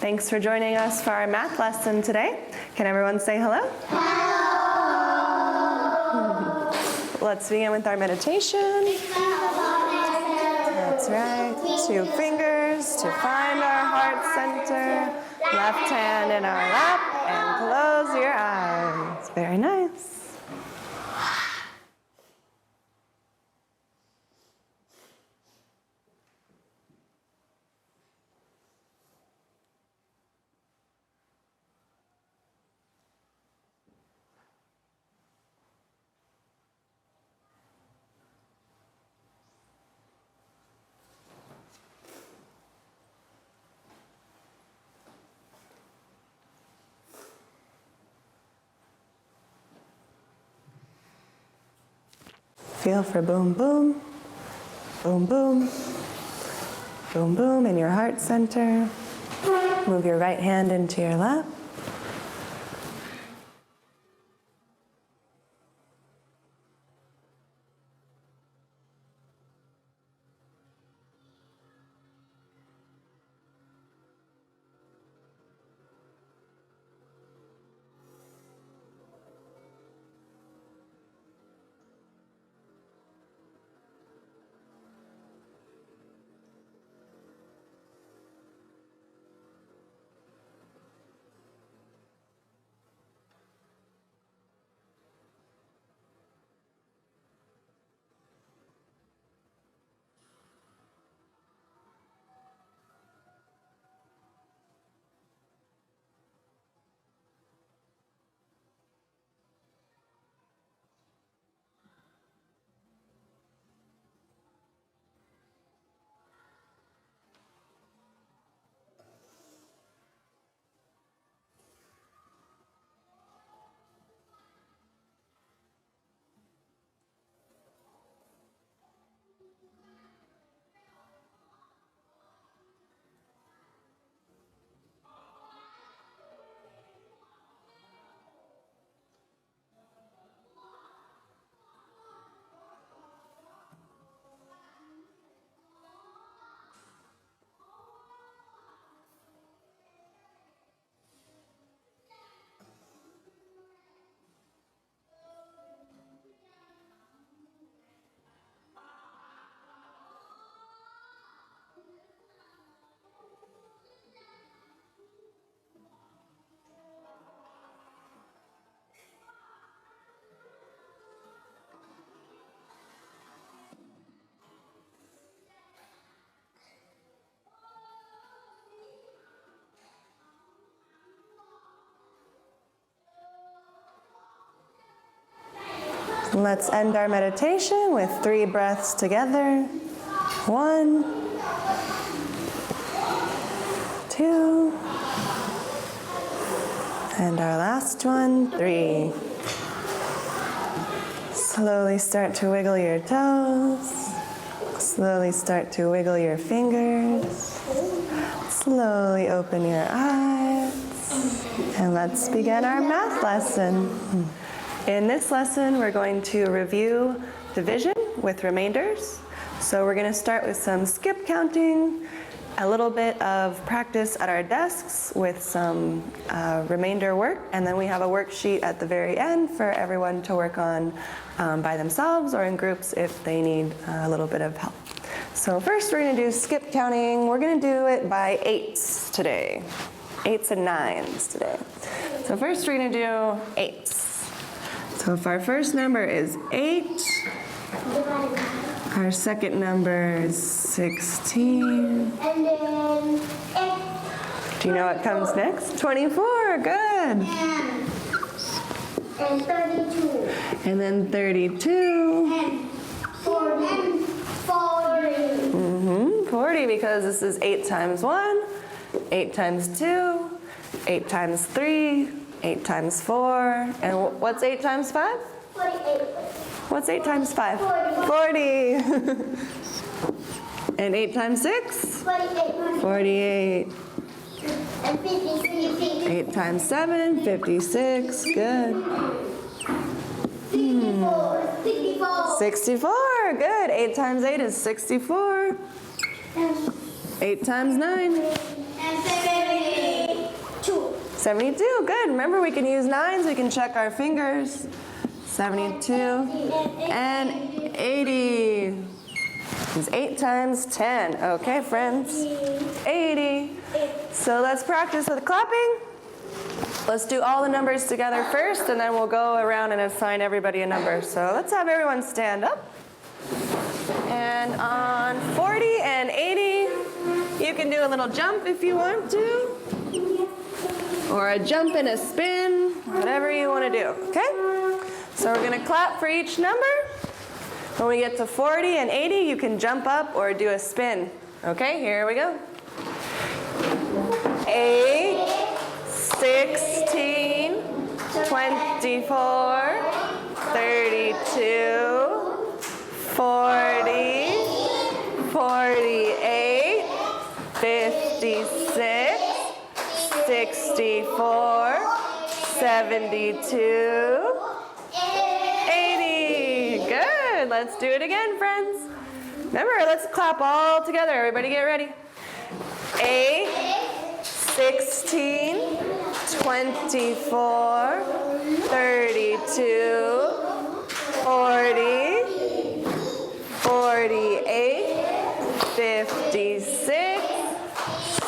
Thanks for joining us for our math lesson today. Can everyone say hello? Hello! Let's begin with our meditation. That's right. 2 fingers to find our heart center. Left hand in our lap and close your eyes. Very nice. Feel for boom, boom, boom, boom, boom, boom in your heart center. Move your right hand into your lap. Let's end our meditation with 3 breaths together. 1, 2, and our last one, 3. Slowly start to wiggle your toes. Slowly start to wiggle your fingers. Slowly open your eyes. And let's begin our math lesson. In this lesson, we're going to review division with remainders. So we're going to start with some skip counting, a little bit of practice at our desks with some remainder work, and then we have a worksheet at the very end for everyone to work on by themselves or in groups if they need a little bit of help. So first we're going to do skip counting. We're going to do it by 8s today. 8s and 9s today. So first we're going to do 8s. So if our first number is 8, our second number is 16. And then 8. Do you know what comes next? 24, good. And 32. And then 32. And 40. 40 because this is 8 times 1, 8 times 2, 8 times 3, 8 times 4, and what's 8 times 5? 48. What's 8 times 5? 40. And 8 times 6? 48. 48. And 56. 8 times 7? 56, good. 64. 64, good. 8 times 8 is 64. 8 times 9? And 70. 72, good. Remember, we can use nines. We can check our fingers. 72 and 80. Is 8 times 10. Okay, friends. 80. So let's practice with clapping. Let's do all the numbers together first, and then we'll go around and assign everybody a number. So let's have everyone stand up. And on 40 and 80, you can do a little jump if you want to. Or a jump and a spin, whatever you want to do, okay? So we're going to clap for each number. When we get to 40 and 80, you can jump up or do a spin. Okay, here we go. 8, 16, 24, 32, 40, 48, 56, 64, 72, 80. Good. Let's do it again, friends. Remember, let's clap all together. Everybody get ready. 8, 16, 24, 32, 40, 48, 56,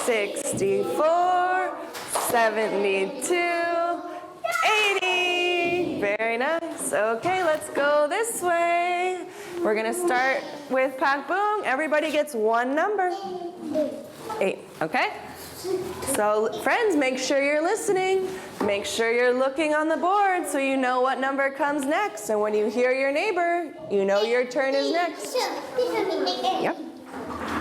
64, 72, 80. Very nice. Okay, let's go this way. We're going to start with PacBoom. Everybody gets one number. 8, okay? So, friends, make sure you're listening. Make sure you're looking on the board so you know what number comes next. And when you hear your neighbor, you know your turn is next. Yep.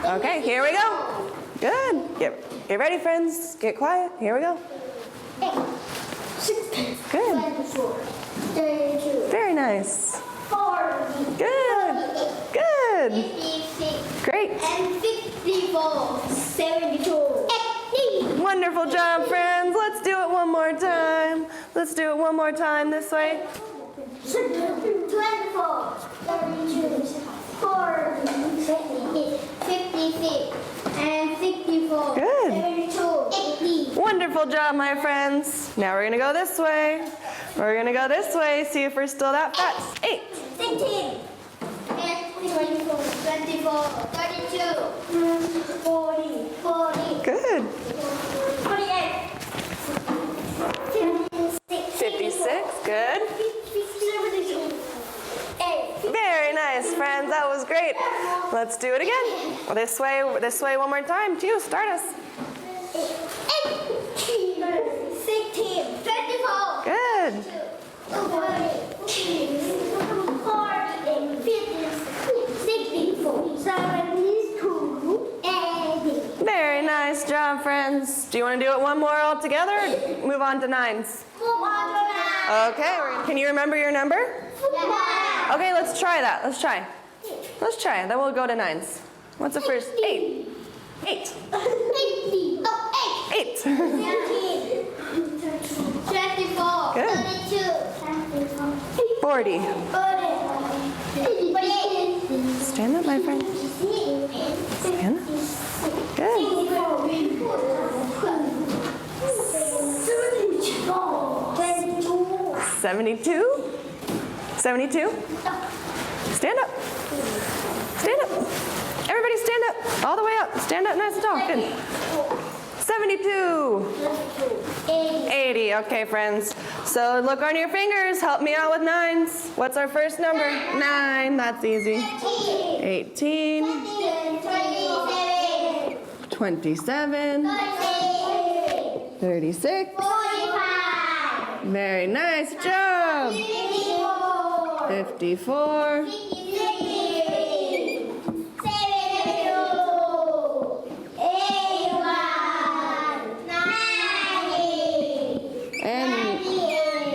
Okay, here we go. Good. Get ready, friends. Get quiet. Here we go. Good. Very nice. Good. Good. Great. And 54, 72, 80. Wonderful job, friends. Let's do it one more time. Let's do it one more time this way. 24, 32, 40, 56, and 64, Good. 72, 80. Wonderful job, my friends. Now we're going to go this way. We're going to go this way, see if we're still that fast. 8. 16, and 24, 24, 32, 40, 40, Good. 48, 56. Good. 72, 8. Very nice, friends. That was great. Let's do it again. This way one more time, too. Start us. 16, 24. Good. 40, 64, 72, 80. Very nice job, friends. Do you want to do it one more all together or move on to nines? Okay. Can you remember your number? Okay, let's try that. Let's try. Then we'll go to nines. What's the first? 8. 8. 8. 24, Good. 32, 40. 48. Stand up, my friend. Stand up. Good. 72. 72. Stand up. Stand up. Everybody stand up. All the way up. Stand up nice and tall. Good. 72. 80. Okay, friends. So look on your fingers. Help me out with nines. What's our first number? 9. That's easy. 18. 27. 36. Very nice job. 54.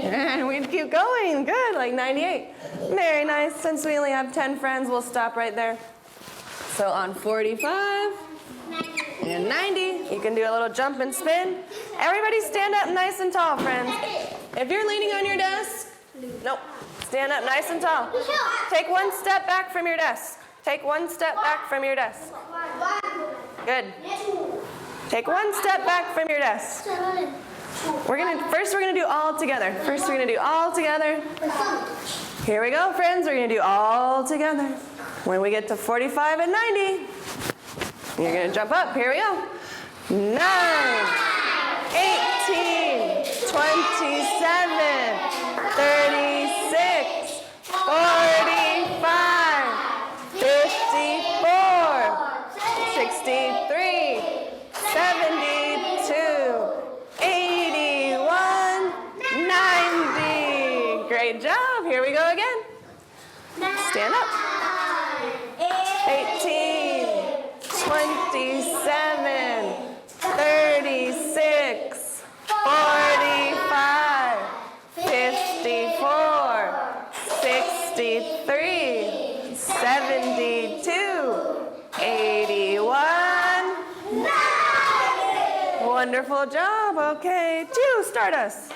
And we keep going. Good, like 98. Very nice. Since we only have 10 friends, we'll stop right there. So on 45 and 90, you can do a little jump and spin. Everybody stand up nice and tall, friends. If you're leaning on your desk, nope. Stand up nice and tall. Take one step back from your desk. Take one step back from your desk. Good. Take one step back from your desk. First we're gonna do all together. First we're gonna do all together. Here we go, friends. We're gonna do all together. When we get to 45 and 90, you're gonna jump up. Here we go. 9, 18, 27, 36, 45, 54, 63, 72, 81, 90. Great job. Here we go again. Stand up. 18, 27, 36, 45, 54, 63, 72, 81. Wonderful job. Okay, 2, start us.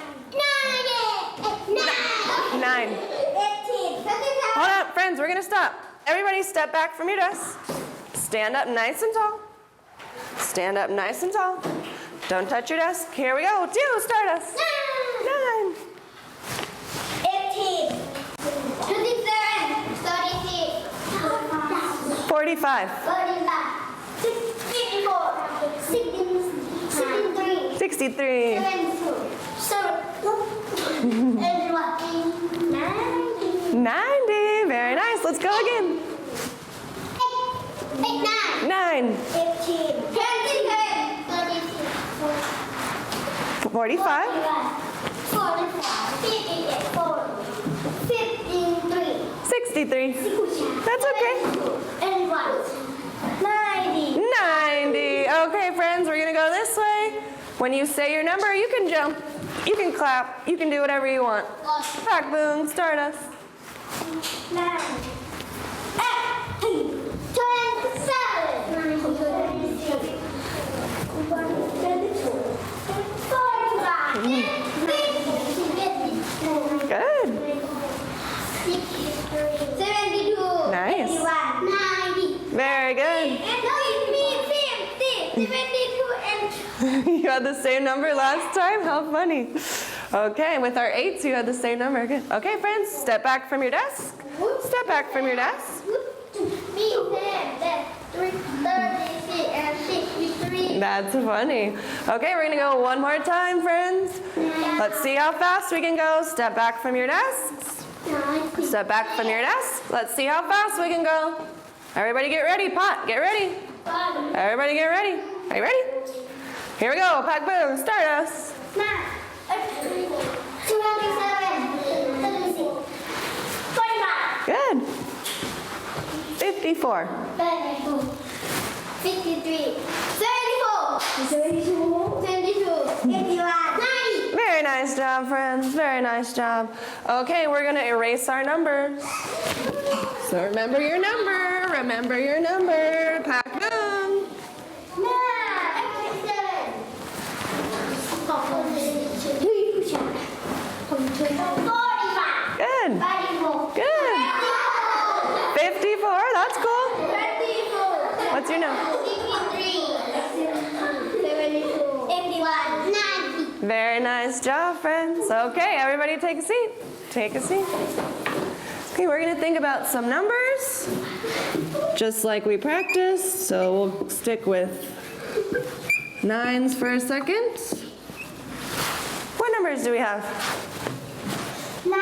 9. Hold up, friends, we're gonna stop. Everybody step back from your desk. Stand up nice and tall. Stand up nice and tall. Don't touch your desk. Here we go. 2, start us. 9. 18, 27, 36, 45. 45, 54, 63, 63. 90. Very nice. Let's go again. 9. 45. 63. That's okay. 90. Okay, friends, we're going to go this way. When you say your number, you can jump, you can clap, you can do whatever you want. PacBoom, start us. 9, 18, 27, 45, Good. 72, Nice. 91, 90. Very good. And now it means 50, 72, and You had the same number last time? How funny. Okay, with our 8s, you had the same number. Good. Okay, friends, step back from your desk. Step back from your desk. me, 36 and 63. That's funny. Okay, we're gonna go one more time, friends. Let's see how fast we can go. Step back from your desks. Step back from your desk. Let's see how fast we can go. Everybody get ready. Pot, get ready. Everybody get ready. Are you ready? Here we go. PacBoom, start us. 27, 36, 45, Good. 54. 53, 74, 72, 81, 90. Very nice job, friends. Very nice job. Okay, we're gonna erase our numbers. So remember your number. Remember your number. PacBoom. 45, Good. 54, Good. 54. That's cool. 34, What's your number? 63, 72, 81, 90. Very nice job, friends. Okay, everybody take a seat. Take a seat. Okay, we're gonna think about some numbers, just like we practiced. So we'll stick with 9s for a second. What numbers do we have? 9,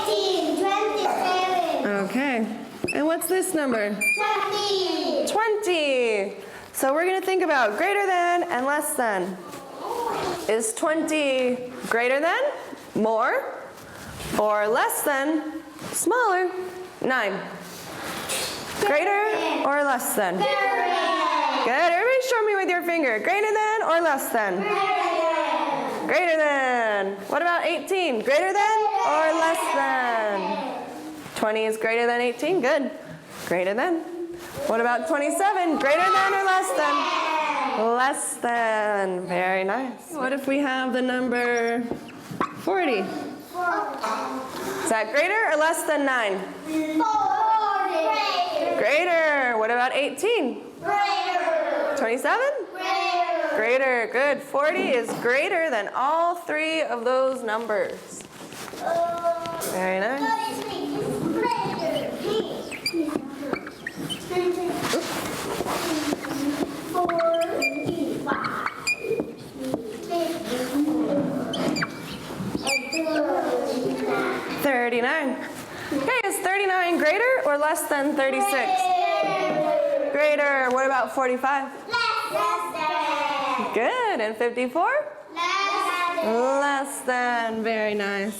18, 27, Okay. And what's this number? 20. 20. So we're gonna think about greater than and less than. Is 20 greater than, more, or less than, smaller? 9. Greater or less than? Good. Everybody show me with your finger. Greater than or less than? Greater than. What about 18? Greater than or less than? 20 is greater than 18. Good. Greater than. What about 27? Greater than or less than? Less than. Very nice. What if we have the number 40? Is that greater or less than 9? Greater. What about 18? 27? Greater, good. 40 is greater than all three of those numbers. Very nice. Oops. 39. Okay, is 39 greater or less than 36? Greater. What about 45? Good. And 54? Less than. Very nice.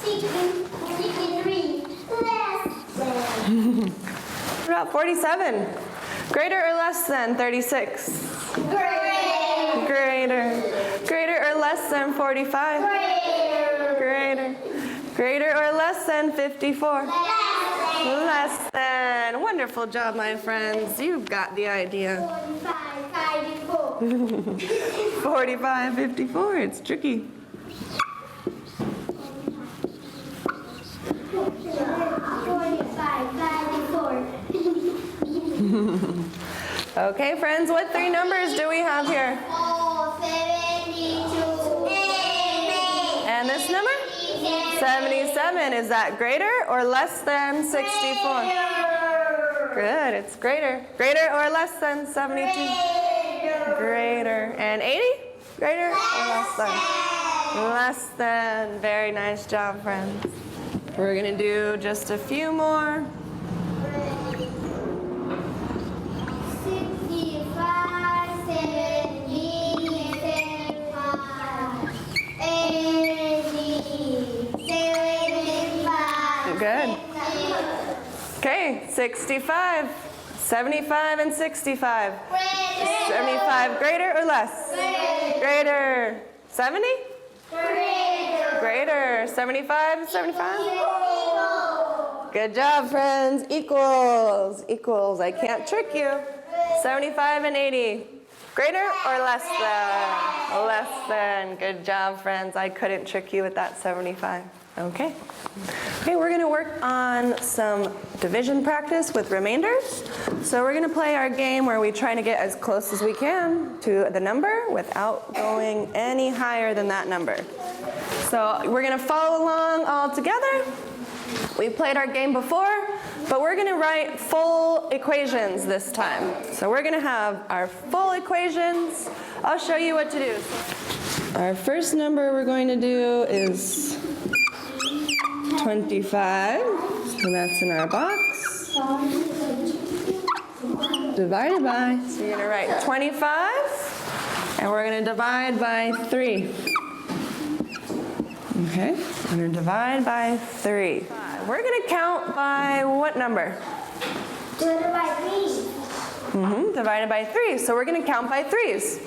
63. Less than. What about 47? Greater or less than 36? Greater. Greater or less than 45? Greater. Greater or less than 54? Less than. Wonderful job, my friends. You've got the idea. 45, 54. It's tricky. Okay, friends, what three numbers do we have here? 72. And this number? 77. Is that greater or less than 64? Good, it's greater. Greater or less than 72? Greater. And 80? Greater or less than? Less than. Very nice job, friends. We're going to do just a few more. 65, 70, 75, 80, 75. Good. Okay, 65, 75, and 65. 75 greater or less? Greater. 70? Greater. 75, 75? Good job, friends. Equals. Equals. I can't trick you. 75 and 80. Greater or less than? Less than. Good job, friends. I couldn't trick you with that 75. Okay. Okay, we're going to work on some division practice with remainders. So we're going to play our game where we try to get as close as we can to the number without going any higher than that number. So we're going to follow along all together. We've played our game before, but we're going to write full equations this time. So we're going to have our full equations. I'll show you what to do. Our first number we're going to do is 25, so that's in our box. Divided by, so you're going to write 25, and we're going to divide by 3. Okay, we're going to divide by 3. We're going to count by what number? Divided by 3. Divided by 3, so we're going to count by 3s.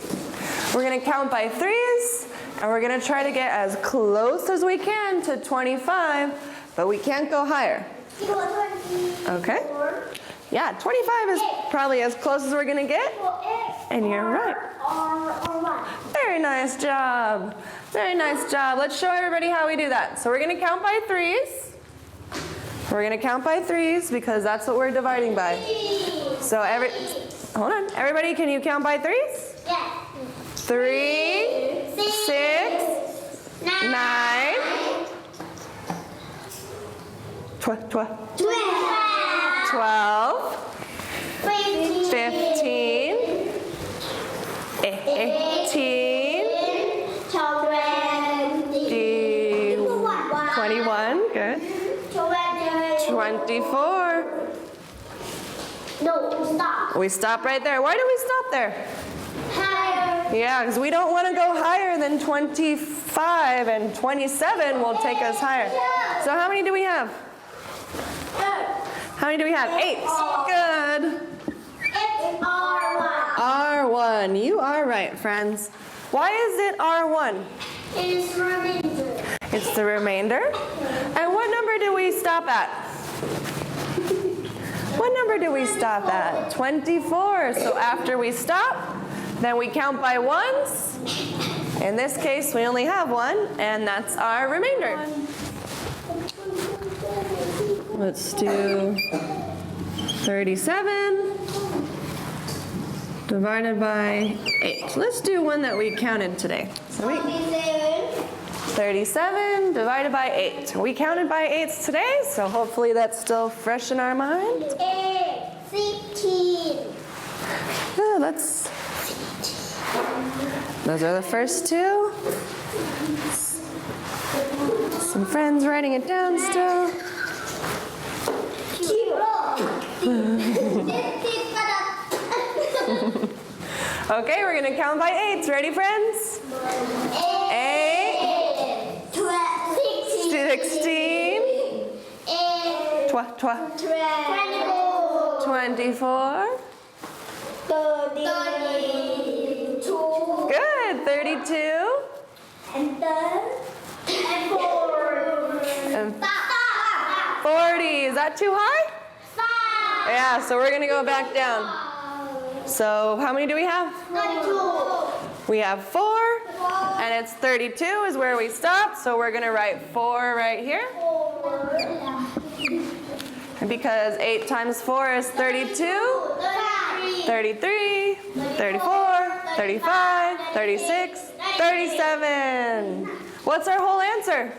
We're going to count by 3s, and we're going to try to get as close as we can to 25, but we can't go higher. Okay? Yeah, 25 is probably as close as we're going to get, and you're right. Very nice job. Very nice job. Let's show everybody how we do that. So we're going to count by 3s. We're going to count by 3s because that's what we're dividing by. So hold on. Everybody, can you count by 3s? Yeah. 3, 6, 9, 12, 15, 18, 21, good. 24. No, stop. We stop right there. Why do we stop there? Higher. Yeah, because we don't want to go higher than 25, and 27 will take us higher. So how many do we have? How many do we have? 8. Good. It's R1. R1. You are right, friends. Why is it R1? It's remainder. It's the remainder. And what number do we stop at? What number do we stop at? 24. So after we stop, then we count by 1s. In this case, we only have 1, and that's our remainder. Let's do 37. divided by 8. Let's do one that we counted today. So 37 divided by 8. We counted by 8s today, so hopefully that's still fresh in our mind. 16. Yeah, those are the first two. Some friends writing it down still. Okay, we're going to count by 8s. Ready, friends? 8, 16, 24, 32. good, 32, And 40. Is that too high? Yeah, so we're going to go back down. So how many do we have? 32. We have 4, and it's 32 is where we stopped, so we're going to write 4 right here. And because 8 times 4 is 32, 33, 34, 35, 36, 37. What's our whole answer?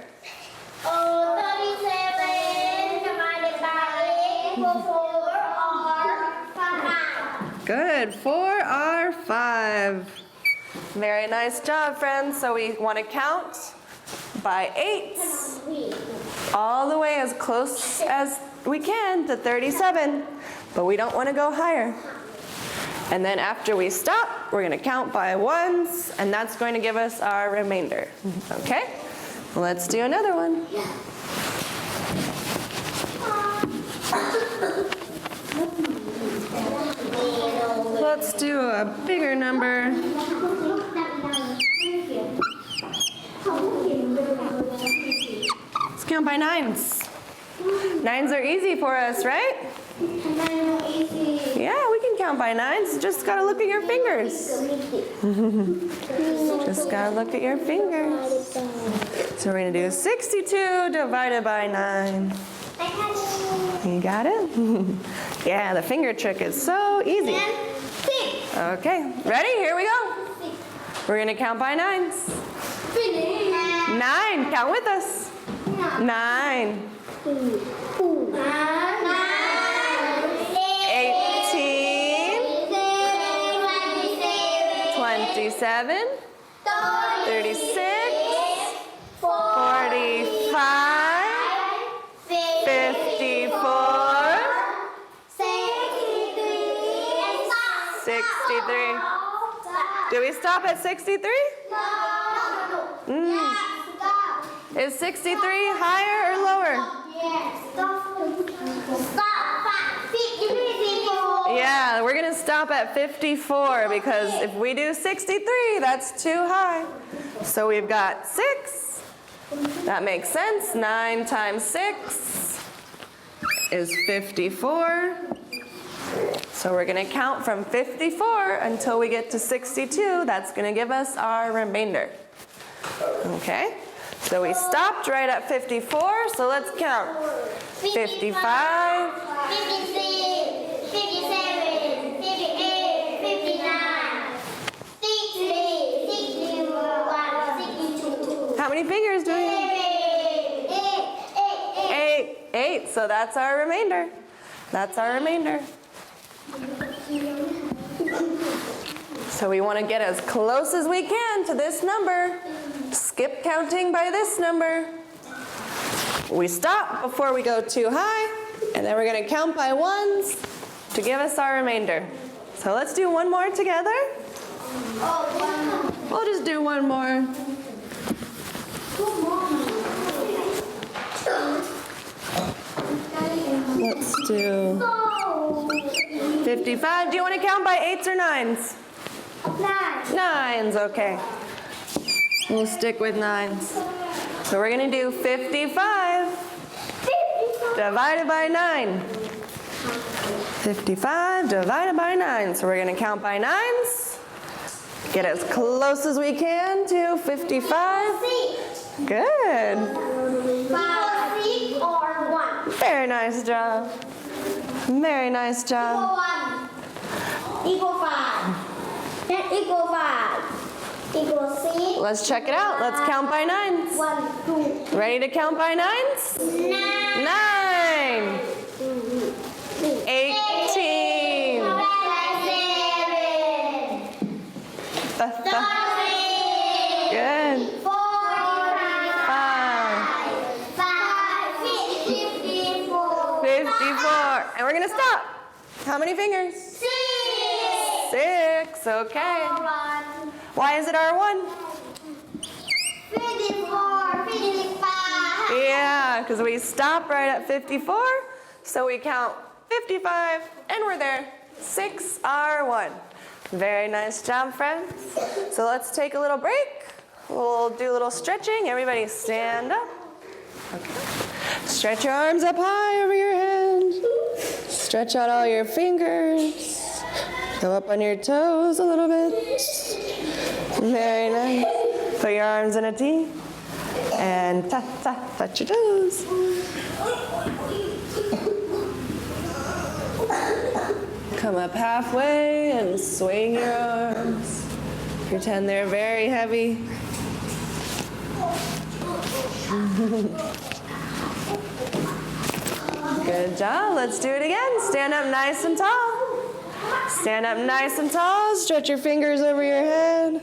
37 divided by 8 for 4 or 5. Good, 4R5. Very nice job, friends. So we want to count by 8s all the way as close as we can to 37, but we don't want to go higher. And then after we stop, we're going to count by 1s, and that's going to give us our remainder. Okay? Let's do another one. Let's do a bigger number. Let's count by 9s. 9s are easy for us, right? Yeah, we can count by 9s. Just gotta look at your fingers. Just gotta look at your fingers. So we're gonna do 62 divided by 9. You got it? Yeah, the finger trick is so easy. Okay, ready? Here we go. We're gonna count by 9s. 9, count with us. 9. 18, 27, 36, 45, 54, 63. Do we stop at 63? Is 63 higher or lower? Yeah, we're going to stop at 54 because if we do 63, that's too high. So we've got 6. That makes sense. 9 times 6 is 54. So we're going to count from 54 until we get to 62. That's going to give us our remainder. Okay? So we stopped right at 54, so let's count. 55, 56, 57, 58, 59, 60, 61, 62. how many fingers do we have? 8. So that's our remainder. That's our remainder. So we want to get as close as we can to this number. Skip counting by this number. We stop before we go too high, and then we're going to count by 1s to give us our remainder. So let's do one more together. We'll just do one more. Let's do 55. Do you want to count by 8s or 9s? 9s, okay. We'll stick with 9s. So we're going to do 55 divided by 9. 55 divided by 9. So we're going to count by 9s. Get as close as we can to 55. Good. 5, 6, or 1. Very nice job. Very nice job. Equal 1. Equal 5. That equals 5. Equals 6. Let's check it out. Let's count by nines. 1, 2, Ready to count by nines? 9. 9. 18. 7. Good. 4. 5. 54. 54. And we're going to stop. How many fingers? 6. 6. Okay. Why is it R1? 54. 55. Yeah, because we stop right at 54. So we count 55 and we're there. 6R1. Very nice job, friends. So let's take a little break. We'll do a little stretching. Everybody stand up. Okay. Stretch your arms up high over your head. Stretch out all your fingers. Go up on your toes a little bit. Very nice. Put your arms in a T. And touch your toes. Come up halfway and swing your arms. Pretend they're very heavy. Good job. Let's do it again. Stand up nice and tall. Stand up nice and tall. Stretch your fingers over your head.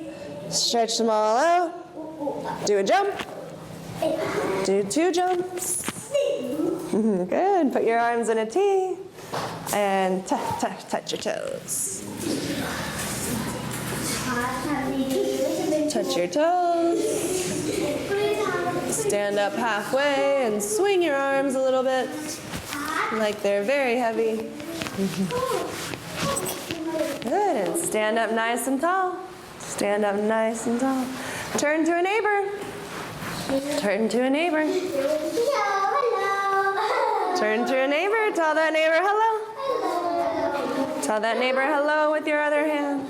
Stretch them all out. Do a jump. Do 2 jumps. Good. Put your arms in a T. And touch your toes. Touch your toes. Stand up halfway and swing your arms a little bit, like they're very heavy. Good, and stand up nice and tall. Stand up nice and tall. Turn to a neighbor. Turn to a neighbor. Turn to a neighbor. Tell that neighbor hello. Tell that neighbor hello with your other hand.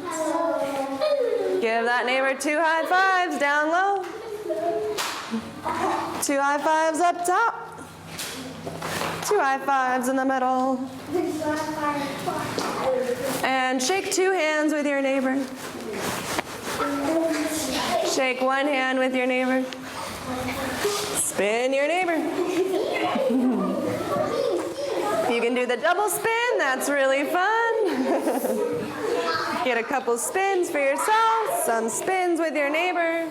Give that neighbor 2 high fives down low. 2 high fives up top. 2 high fives in the middle. And shake 2 hands with your neighbor. Shake 1 hand with your neighbor. Spin your neighbor. You can do the double spin, that's really fun. Get a couple spins for yourself, some spins with your neighbor.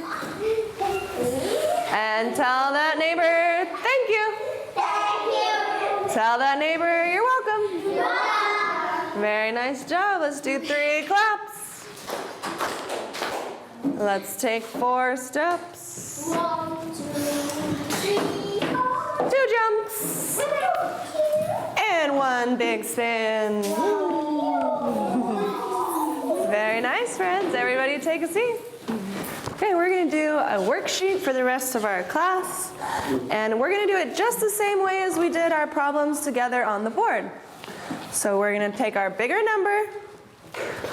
And tell that neighbor, thank you. Thank you. Tell that neighbor, you're welcome. Very nice job. Let's do 3 claps. Let's take 4 steps. 1, 2, 3, 4. 2 jumps. And 1 big spin. Very nice, friends. Everybody take a seat. Okay, we're going to do a worksheet for the rest of our class. And we're going to do it just the same way as we did our problems together on the board. So we're going to take our bigger number.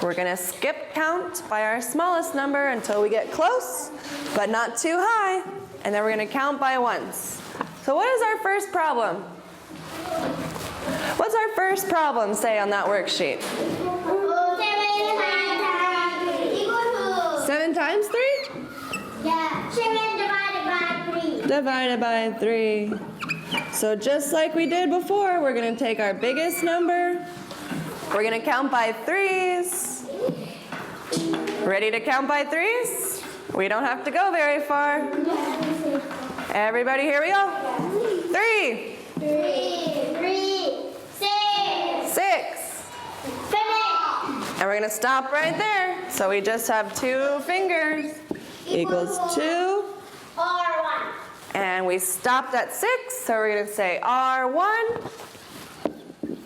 We're going to skip count by our smallest number until we get close, but not too high. And then we're going to count by ones. So what is our first problem? What's our first problem say on that worksheet? 7 times 3? Yeah, 7 divided by 3. Divided by 3. So just like we did before, we're going to take our biggest number. We're going to count by 3s. Ready to count by 3s? We don't have to go very far. Everybody, here we go. 3. 6. 7. And we're going to stop right there. So we just have 2 fingers. Equals 2. R1. And we stopped at 6, so we're going to say R1.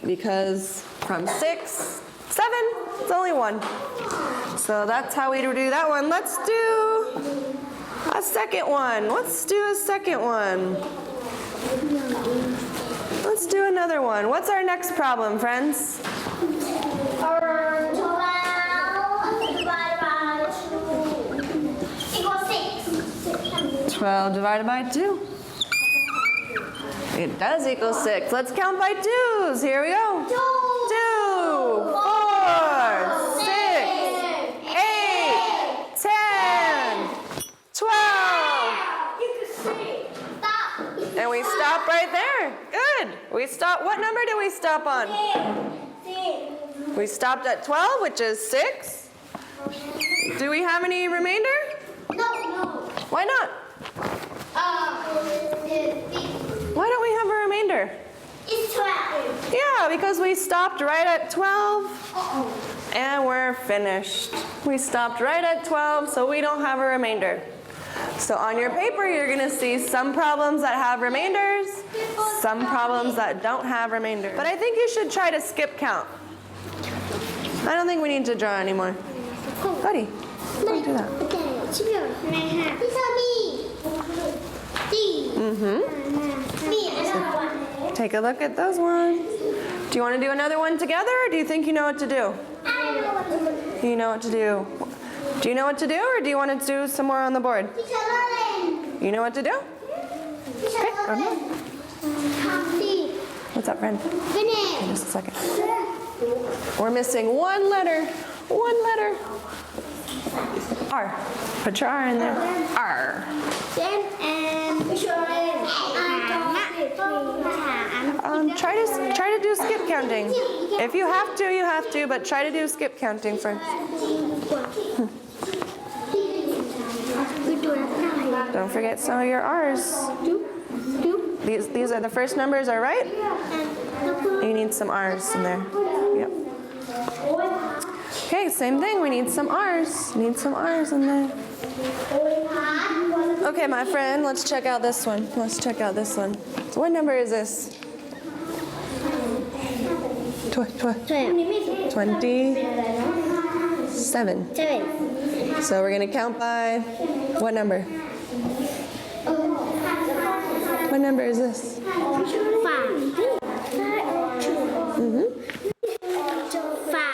Because from 6, 7, it's only 1. So that's how we do that one. Let's do a second one. Let's do a second one. Let's do another one. What's our next problem, friends? 12 divided by 2 equals 6. 12 divided by 2. It does equal 6. Let's count by 2s. Here we go. 2, 4, 6, 8, And we stop right there. Good. We stop. What number did we stop on? 6. We stopped at 12, which is 6. Do we have any remainder? No. Why not? Why don't we have a remainder? It's 12. Yeah, because we stopped right at 12 Uh-oh. and we're finished. We stopped right at 12, so we don't have a remainder. So on your paper, you're going to see some problems that have remainders, some problems that don't have remainders. But I think you should try to skip count. I don't think we need to draw anymore. Buddy, don't do that. Take a look at those ones. Do you want to do another one together, or do you think you know what to do? You know what to do. Do you know what to do, or do you want to do some more on the board? You know what to do? Okay, run on. What's up, friend? Okay, just a second. We're missing one letter. One letter. R. Put your R in there. R. Try to do skip counting. If you have to, you have to, but try to do skip counting first. Don't forget some of your R's. These are the first numbers, all right? You need some R's in there. Yep. Okay, same thing. We need some R's. Need some R's in there. Okay, my friend, let's check out this one. Let's check out this one. So what number is this? 27. So we're going to count by what number? What number is this? 5. Mm-hmm. 5.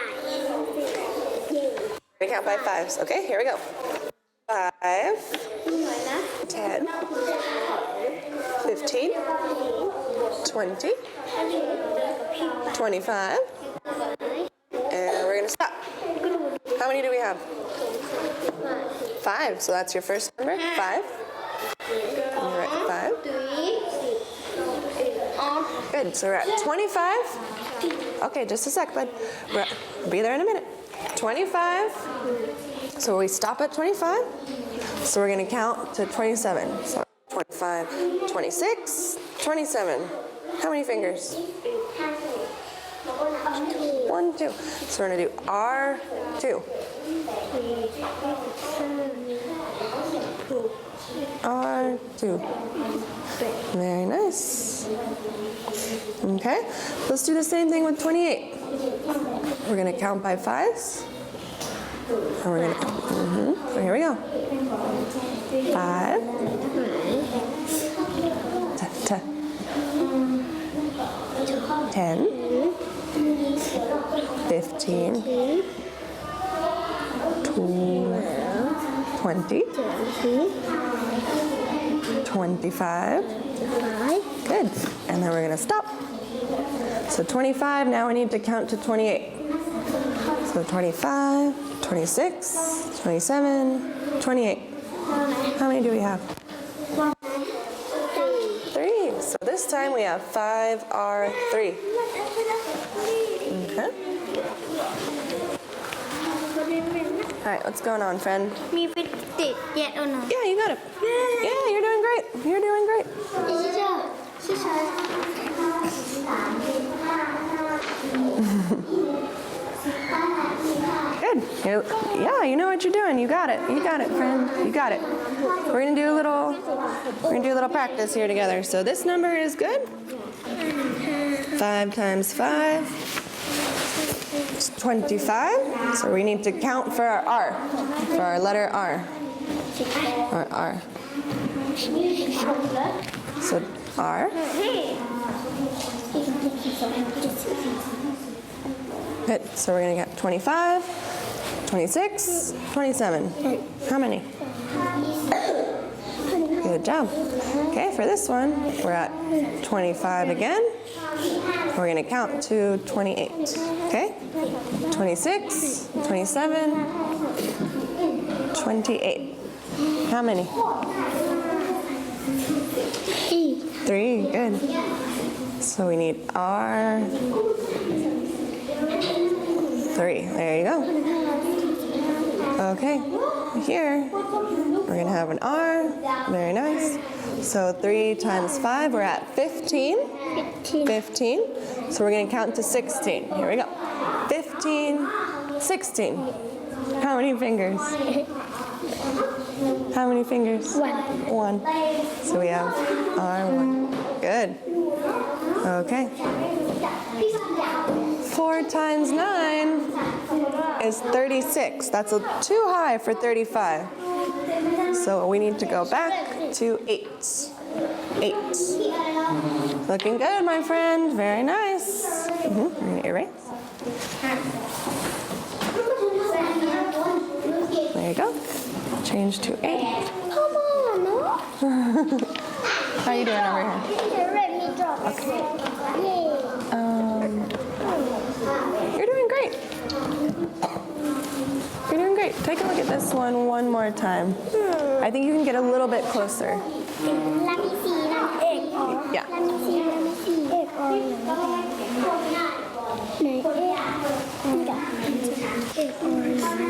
We count by fives. Okay, here we go. 5, 10, 15, 20, 25, and we're going to stop. How many do we have? 5. So that's your first number. 5. All right, 5. Good. So we're at 25. Okay, just a sec, bud. Be there in a minute. 25. So we stop at 25. So we're going to count to 27. So 25, 26, 27. How many fingers? 1, 2. So we're going to do R2. R2. Very nice. Okay, let's do the same thing with 28. We're going to count by fives. And we're going to, so here we go. 5. 10. 15. 20. 25. Good. And then we're going to stop. So 25, now we need to count to 28. So 25, 26, 27, 28. How many do we have? 3. So this time we have 5R3. Okay. All right, what's going on, friend? Me fit it yet or no? Yeah, you got it. Yeah, you're doing great. You're doing great. Good. Yeah, you know what you're doing. You got it. You got it, friend. You got it. We're gonna do a little practice here together. So this number is good. 5 times 5 is 25. So we need to count for our R, for our letter R. Or R. So R. Good. So we're going to get 25, 26, 27. How many? Good job. Okay, for this one, we're at 25 again. We're going to count to 28. Okay? 26, 27, 28. How many? 3, good. So we need R. 3, there you go. Okay, here we're gonna have an R, very nice. So 3 times 5, we're at 15. 15. So we're gonna count to 16. Here we go. 15, 16. How many fingers? How many fingers? 1. So we have R1. Good. Okay. 4 times 9 is 36. That's too high for 35. So we need to go back to 8. 8. Looking good, my friend. Very nice. We're going to erase. There you go. Change to 8. Come on, no? How are you doing over here? Let me drop. Okay. Yay. You're doing great. You're doing great. Take a look at this one more time. I think you can get a little bit closer. Let me see. Yeah. Let me see.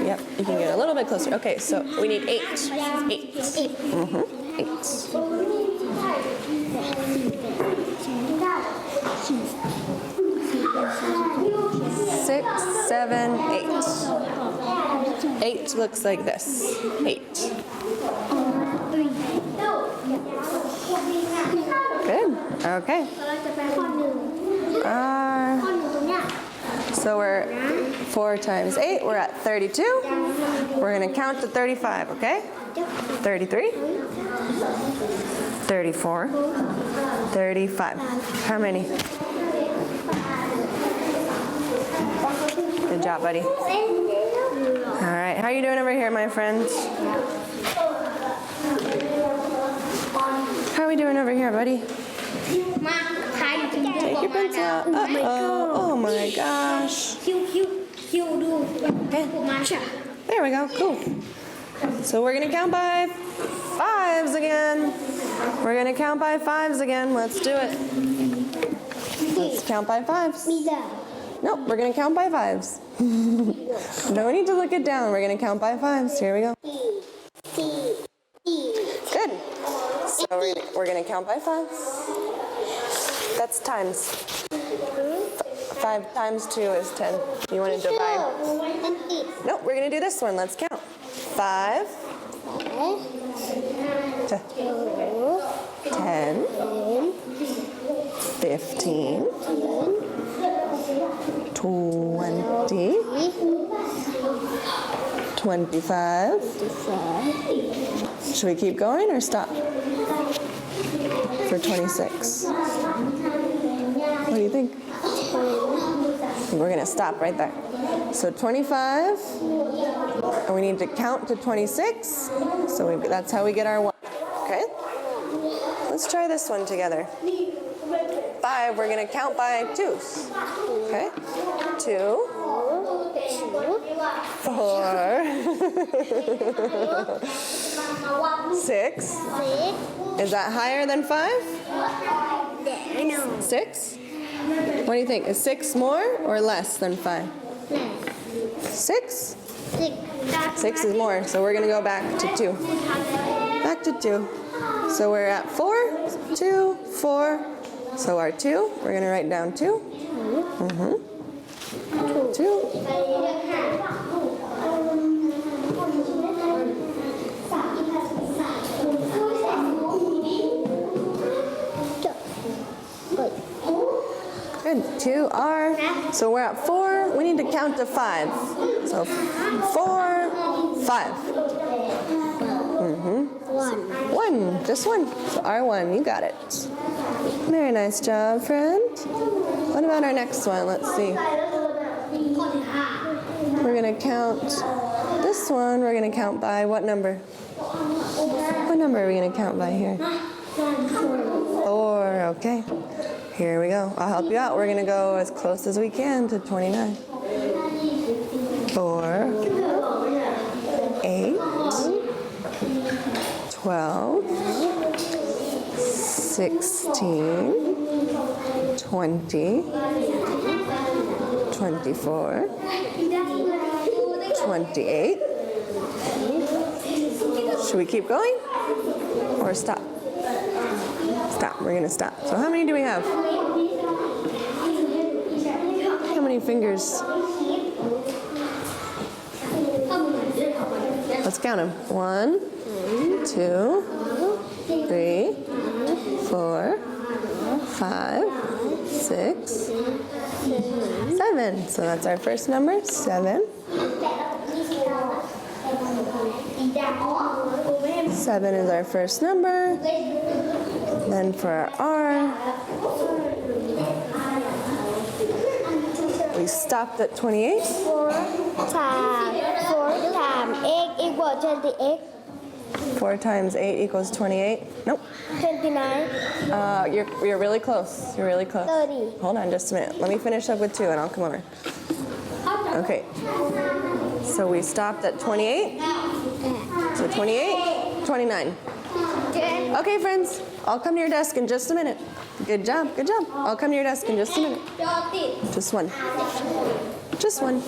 Yep, you can get a little bit closer. Okay, so we need 8. 8. 8. 6, 7, 8. 8 looks like this. 8. Good. Okay. So we're 4 times 8. We're at 32. We're going to count to 35, okay? 33. 34. 35. How many? Good job, buddy. All right. How are you doing over here, my friends? How are we doing over here, buddy? Take your pencil out. Uh-oh. Oh, my gosh. Okay. There we go. Cool. So we're going to count by 5s again. We're going to count by 5s again. Let's do it. Let's count by 5s. Nope, we're going to count by 5s. No need to look it down. We're going to count by 5s. Here we go. Good. So we're going to count by 5s. That's times. 5 times 2 is 10. You want to divide? Nope, we're going to do this one. Let's count. 5. 10. 15. 20. 25. Should we keep going or stop? For 26. What do you think? We're going to stop right there. So 25, and we need to count to 26. So that's how we get our 1. Okay? Let's try this one together. 5, we're going to count by 2s. Okay? 2, 4, 6. Is that higher than 5? No. 6? What do you think? Is 6 more or less than 5? 6? 6 is more, so we're going to go back to 2. Back to 2. So we're at 4, 2, 4. So our 2, we're going to write down 2. 2. Good. 2R. So we're at 4. We need to count to 5. So 4, 5. 1. Just 1. So R1. You got it. Very nice job, friend. What about our next one? Let's see. We're going to count this one. We're going to count by what number? What number are we going to count by here? 4. Okay. Here we go. I'll help you out. We're going to go as close as we can to 29. 4, 8, 12, 16, 20, 24, 28. Should we keep going or stop? Stop, we're gonna stop. So how many do we have? How many fingers? Let's count them. 1, 2, 3, 4, 5, 6, 7. So that's our first number, 7. 7 is our first number. Then for our R, we stopped at 28. 4 times 8 equals 28. 4 times 8 equals 28. Nope. 29. You're really close. You're really close. 30. Hold on just a minute. Let me finish up with 2 and I'll come over. Okay. So we stopped at 28. So 28, 29. Okay, friends. I'll come to your desk in just a minute. Good job. Good job. I'll come to your desk in just a minute. Just one. Just one.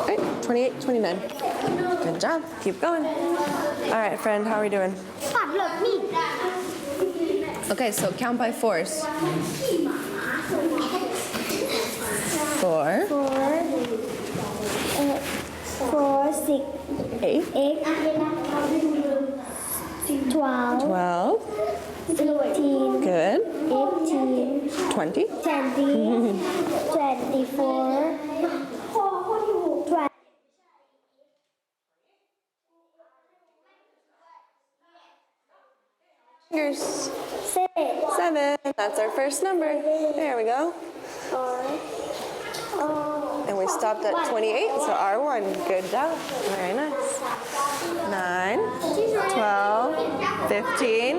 Okay, 28, 29. Good job. Keep going. All right, friend, how are we doing? Okay, so count by 4s. 4, 4, 6, 8, 8, 12, 12. 13, Good. 18, 20. 20, 24, 20. Fingers. 7, 7. That's our first number. There we go. And we stopped at 28, so R1. Good job. Very nice. 9, 12, 15.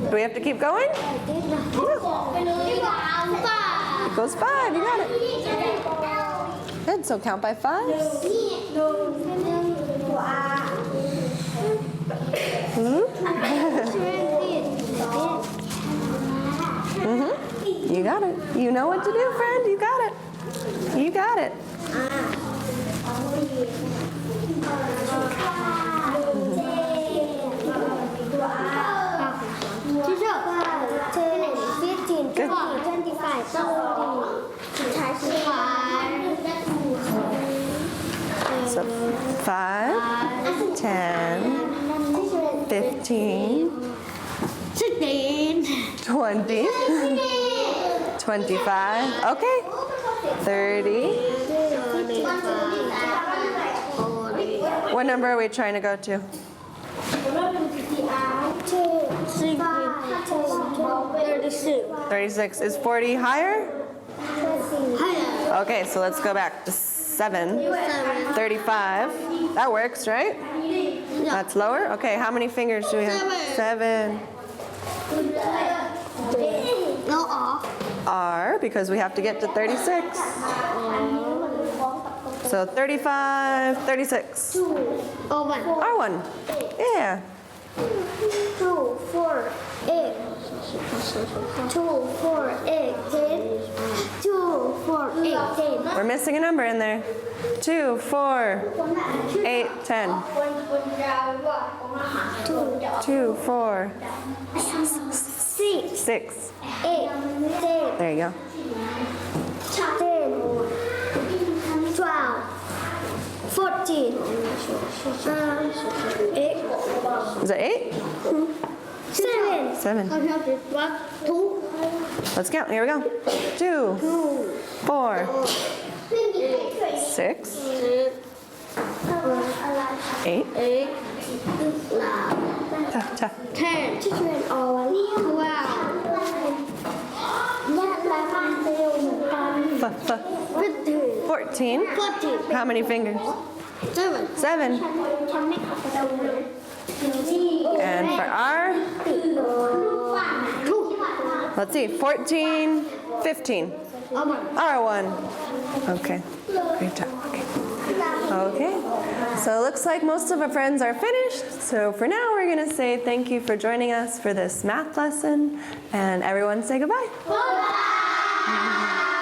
Do we have to keep going? It goes 5. You got it. Good. So count by 5s. You got it. You know what to do, friend. You got it. You got it. Good. 25, So 5, 10, 15, 16, 20, 25, okay, 30. What number are we trying to go to? 36. Is 40 higher? Okay, so let's go back to 7. 35. That works, right? That's lower? Okay, how many fingers do we have? 7. No R, because we have to get to 36. So 35, 36. R1. Yeah. 2, 4, 8. 2, 4, 8, 10. 2, 4, 8, 10. We're missing a number in there. 2, 4, 8, 10. 2, 4, 6, 8, 10. There you go. 10, 12, 14, 8. Is it 8? 7. 7. Let's count. Here we go. 2, 4, 6, 8. 10. 14. How many fingers? 7. And for R, let's see, 14, 15. R1. Okay, great job. Okay. Okay, so it looks like most of our friends are finished. So for now, we're gonna say thank you for joining us for this math lesson, and everyone say goodbye. Bye.